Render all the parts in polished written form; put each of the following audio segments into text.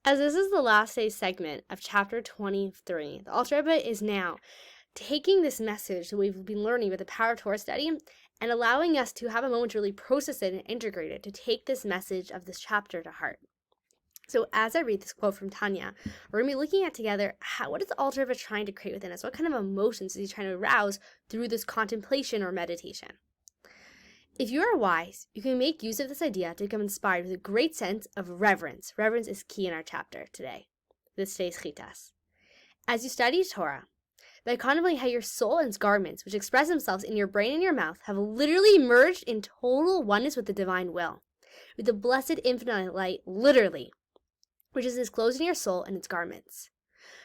As this is the last day segment of chapter 23, the Alter Rebbe is now taking this message that we've been learning with the Power of Torah study and allowing us to have a moment to really process it and integrate it, to take this message of this chapter to heart. So as I read this quote from Tanya, we're going to be looking at together what is the Alter Rebbe trying to create within us? What kind of emotions is he trying to arouse through this contemplation or meditation? If you are wise, you can make use of this idea to become inspired with a great sense of reverence. Reverence is key in our chapter today, this day's Chitas. As you study Torah, by contemplating how your soul and its garments, which express themselves in your brain and your mouth, have literally merged in total oneness with the divine will, with the blessed infinite light, literally, which is disclosed in your soul and its garments.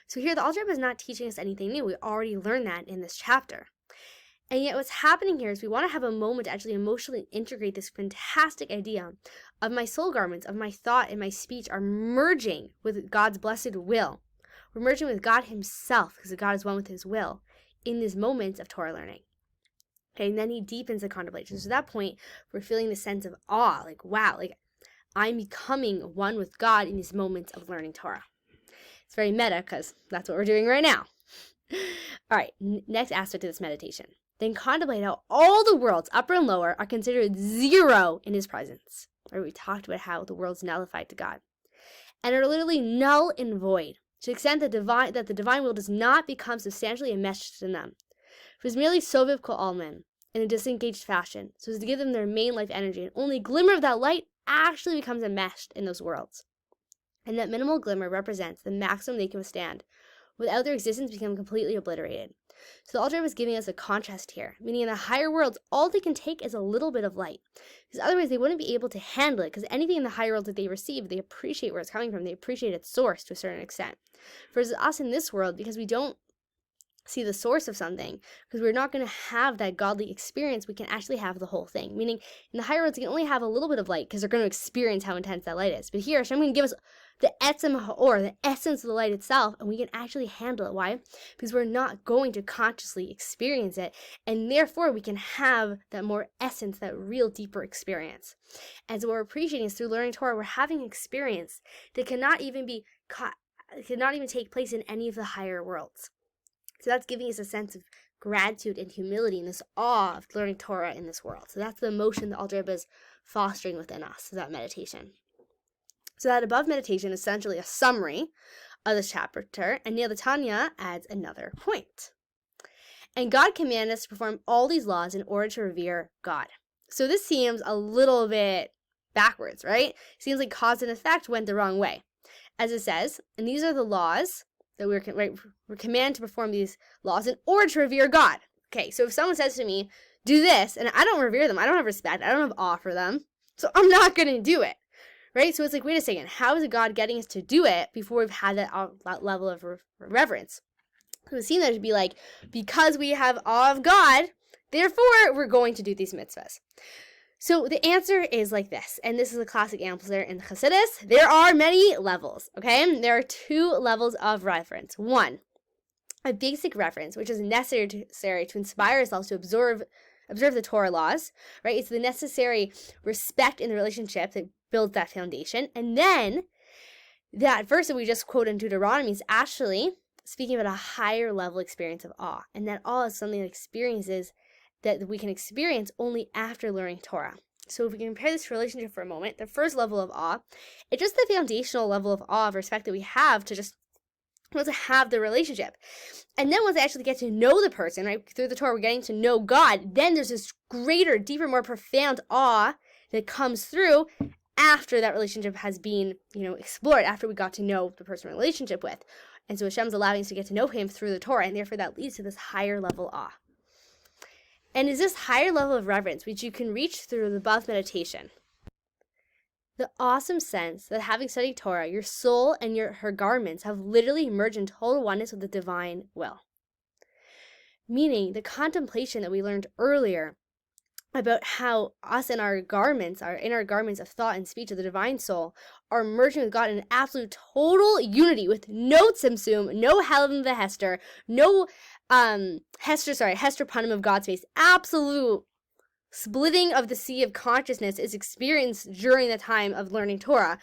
So here the Alter Rebbe is not teaching us anything new. We already learned that in this chapter. And yet what's happening here is we want to have a moment to actually emotionally integrate this fantastic idea of my soul garments, of my thought and my speech are merging with God's blessed will. We're merging with God himself because God is one with his will in these moments of Torah learning. Okay, and then he deepens the contemplation. So at that point, we're feeling the sense of awe, like, wow, like I'm becoming one with God in these moments of learning Torah. It's very meta because that's what we're doing right now. All right, next aspect of this meditation. Then contemplate how all the worlds, upper and lower, are considered zero in his presence. Right, we talked about how the world's nullified to God. And are literally null and void, to the extent that the divine will does not become substantially enmeshed in them. For it is merely soviv kol almin, in a disengaged fashion, so as to give them their main life energy, and only a glimmer of that light actually becomes enmeshed in those worlds. And that minimal glimmer represents the maximum they can withstand, without their existence becoming completely obliterated. So the Alter Rebbe is giving us a contrast here, meaning in the higher worlds, all they can take is a little bit of light. Because otherwise they wouldn't be able to handle it, because anything in the higher world that they receive, they appreciate where it's coming from. They appreciate its source to a certain extent. Versus us in this world, because we don't see the source of something, because we're not going to have that godly experience, we can actually have the whole thing. Meaning, in the higher worlds, you can only have a little bit of light, because they're going to experience how intense that light is. But here, Hashem can give us the etzem ha'or, the essence of the light itself, and we can actually handle it. Why? Because we're not going to consciously experience it, and therefore we can have that more essence, that real deeper experience. And so what we're appreciating is through learning Torah, we're having experience that cannot even take place in any of the higher worlds. So that's giving us a sense of gratitude and humility and this awe of learning Torah in this world. So that's the emotion that Alter Rebbe is fostering within us, that meditation. So that above meditation is essentially a summary of this chapter, and Neil the Tanya adds another point. And God commanded us to perform all these laws in order to revere God. So this seems a little bit backwards, right? Seems like cause and effect went the wrong way. As it says, and these are the laws that we're commanded to perform these laws in order to revere God. Okay, so if someone says to me, do this, and I don't revere them, I don't have respect, I don't have awe for them, so I'm not going to do it. Right? So it's like, wait a second, how is God getting us to do it before we've had that level of reverence? It would seem that to be like, because we have awe of God, therefore we're going to do these mitzvahs. So the answer is like this, and this is a classic answer in Chassidus. There are many levels, okay? There are two levels of reverence. One, a basic reverence, which is necessary to inspire ourselves to observe the Torah laws, right? It's the necessary respect in the relationship that builds that foundation. And then that verse that we just quoted in Deuteronomy is actually speaking about a higher level experience of awe. And that awe is something that we can experience only after learning Torah. So if we compare this relationship for a moment, the first level of awe, it's just the foundational level of awe of respect that we have to just to have the relationship. And then once I actually get to know the person, right, through the Torah, we're getting to know God, then there's this greater, deeper, more profound awe that comes through after that relationship has been, explored, after we got to know the person we're in a relationship with. And so Hashem's allowing us to get to know him through the Torah, and therefore that leads to this higher level awe. And is this higher level of reverence, which you can reach through the above meditation. The awesome sense that having studied Torah, your soul and her garments have literally merged in total oneness with the divine will. Meaning, the contemplation that we learned earlier about how us and our garments, our inner garments of thought and speech of the divine soul, are merging with God in an absolute total unity with no tzimtzum, no Helen the Hester, no Hester Panim of God's face. Absolute splitting of the sea of consciousness is experienced during the time of learning Torah.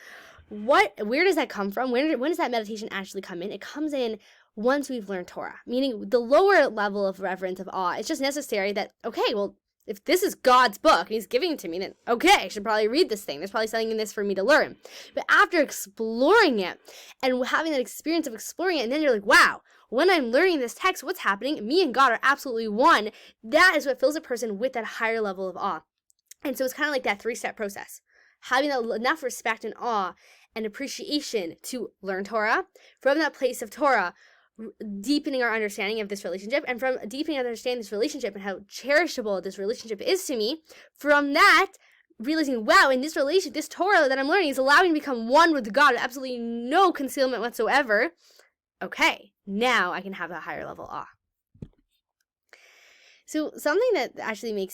Where does that come from? When does that meditation actually come in? It comes in once we've learned Torah, meaning the lower level of reverence, of awe. It's just necessary that, okay, well, if this is God's book and he's giving it to me, then okay, I should probably read this thing. There's probably something in this for me to learn. But after exploring it and having that experience of exploring it, and then you're like, wow, when I'm learning this text, what's happening? Me and God are absolutely one. That is what fills a person with that higher level of awe. And so it's kind of like that 3-step process. Having enough respect and awe and appreciation to learn Torah. From that place of Torah, deepening our understanding of this relationship, and from deepening our understanding of this relationship and how cherishable this relationship is to me, from that, realizing, wow, in this relationship, this Torah that I'm learning is allowing me to become one with God with absolutely no concealment whatsoever. Okay, now I can have a higher level awe. So something that actually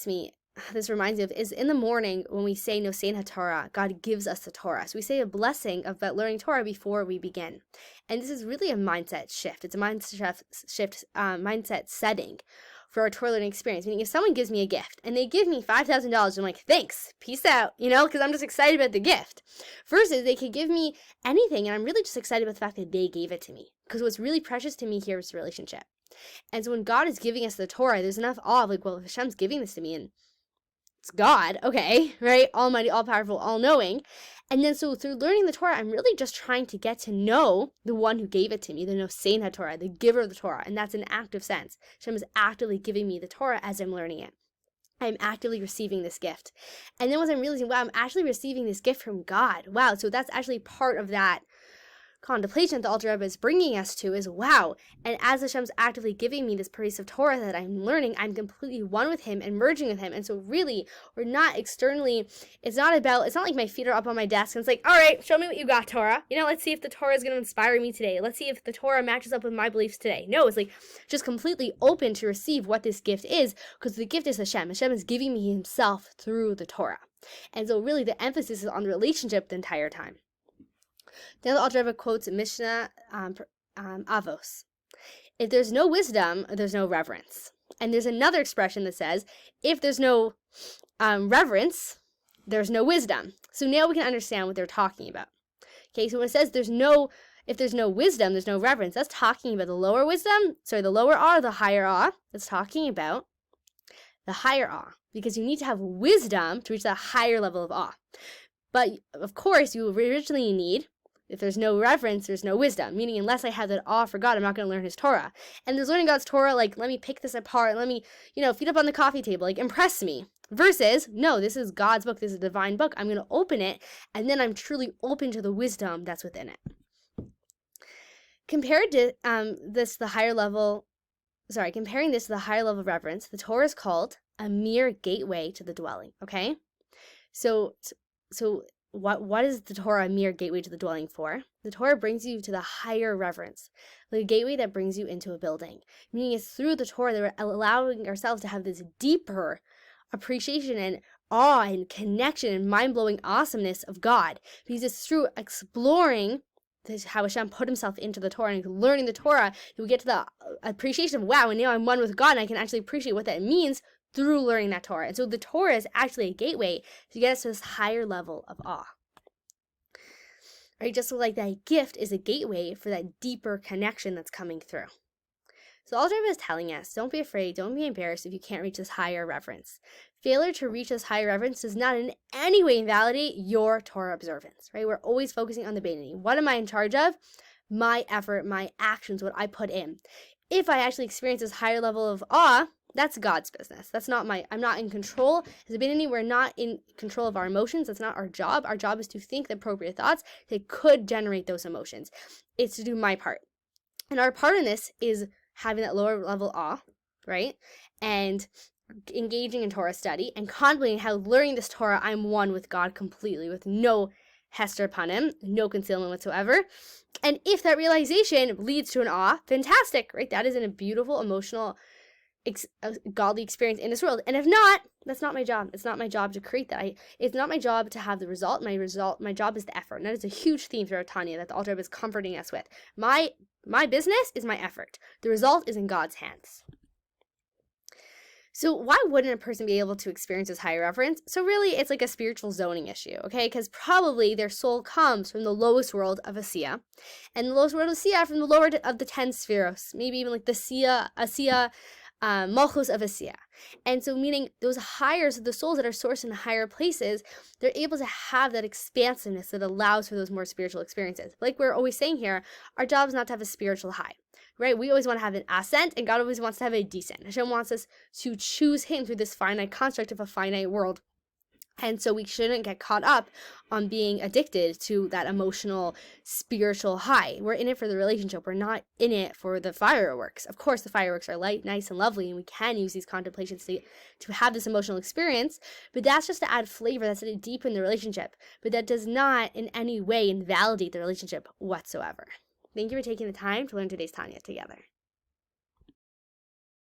this reminds me of is in the morning when we say Nosein HaTorah, God gives us the Torah. So we say a blessing about learning Torah before we begin. And this is really a mindset shift. It's a mindset setting for our Torah learning experience. Meaning if someone gives me a gift and they give me $5,000, I'm like, thanks, peace out, because I'm just excited about the gift. Versus they could give me anything and I'm really just excited about the fact that they gave it to me. Because what's really precious to me here is the relationship. And so when God is giving us the Torah, there's enough awe of like, well, if Hashem's giving this to me and it's God, okay, right? Almighty, all-powerful, all-knowing. And then so through learning the Torah, I'm really just trying to get to know the one who gave it to me, the Nosein HaTorah, the giver of the Torah. And that's an active sense. Hashem is actively giving me the Torah as I'm learning it. I'm actively receiving this gift. And then once I'm realizing, wow, I'm actually receiving this gift from God. Wow, so that's actually part of that contemplation that the Alter Rebbe is bringing us to is, wow, and as Hashem's actively giving me this piece of Torah that I'm learning, I'm completely one with Him and merging with Him. And so really, we're not externally, it's not like my feet are up on my desk and it's like, all right, show me what you got, Torah. Let's see if the Torah is going to inspire me today. Let's see if the Torah matches up with my beliefs today. No, it's like just completely open to receive what this gift is, because the gift is Hashem. Hashem is giving me Himself through the Torah. And so really the emphasis is on the relationship the entire time. Then the Alter Rebbe quotes Mishnah Avos. If there's no wisdom, there's no reverence. And there's another expression that says, if there's no reverence, there's no wisdom. So now we can understand what they're talking about. Okay, so when it says if there's no wisdom, there's no reverence, that's talking about the lower awe or the higher awe. That's talking about the higher awe, because you need to have wisdom to reach that higher level of awe. But of course, you originally need, if there's no reverence, there's no wisdom. Meaning, unless I have that awe for God, I'm not going to learn His Torah. And there's learning God's Torah, like, let me pick this apart, let me, feet up on the coffee table, like, impress me. Versus, no, this is God's book, this is a divine book, I'm going to open it, and then I'm truly open to the wisdom that's within it. Comparing this to the higher level of reverence, the Torah is called a mere gateway to the dwelling, okay? So what is the Torah a mere gateway to the dwelling for? The Torah brings you to the higher reverence, the gateway that brings you into a building. Meaning it's through the Torah that we're allowing ourselves to have this deeper appreciation and awe and connection and mind-blowing awesomeness of God. Because it's through exploring how Hashem put Himself into the Torah and learning the Torah that we get to the appreciation of, wow, and now I'm one with God and I can actually appreciate what that means through learning that Torah. And so the Torah is actually a gateway to get us to this higher level of awe. Right? Just like that gift is a gateway for that deeper connection that's coming through. So the Alter Rebbe is telling us, don't be afraid, don't be embarrassed if you can't reach this higher reverence. Failure to reach this higher reverence does not in any way invalidate your Torah observance. Right? We're always focusing on the Beinoni. What am I in charge of? My effort, my actions, what I put in. If I actually experience this higher level of awe, that's God's business. I'm not in control. As a Beinoni, we're not in control of our emotions. That's not our job. Our job is to think the appropriate thoughts that could generate those emotions. It's to do my part. And our part in this is having that lower level awe, right? And engaging in Torah study and contemplating how learning this Torah, I'm one with God completely, with no hester panim, no concealment whatsoever. And if that realization leads to an awe, fantastic, right? That is a beautiful, emotional, godly experience in this world. And if not, that's not my job. It's not my job to create that. It's not my job to have the result. My job is the effort. And that is a huge theme throughout Tanya that the Alter Rebbe is comforting us with. My business is my effort. The result is in God's hands. So why wouldn't a person be able to experience this higher reverence? So really, it's like a spiritual zoning issue, okay? Because probably their soul comes from the lowest world of Asiya, and the lowest world of Asiya from the lower of the 10 spheros, maybe even like the Asiya, Malchus of Asiya. And so meaning those higher, so the souls that are sourced in higher places, they're able to have that expansiveness that allows for those more spiritual experiences. Like we're always saying here, our job is not to have a spiritual high, right? We always want to have an ascent, and God always wants to have a descent. Hashem wants us to choose Him through this finite construct of a finite world. And so we shouldn't get caught up on being addicted to that emotional, spiritual high. We're in it for the relationship. We're not in it for the fireworks. Of course, the fireworks are light, nice, and lovely, and we can use these contemplations to have this emotional experience, but that's just to add flavor, that's to deepen the relationship. But that does not in any way invalidate the relationship whatsoever. Thank you for taking the time to learn today's Tanya together.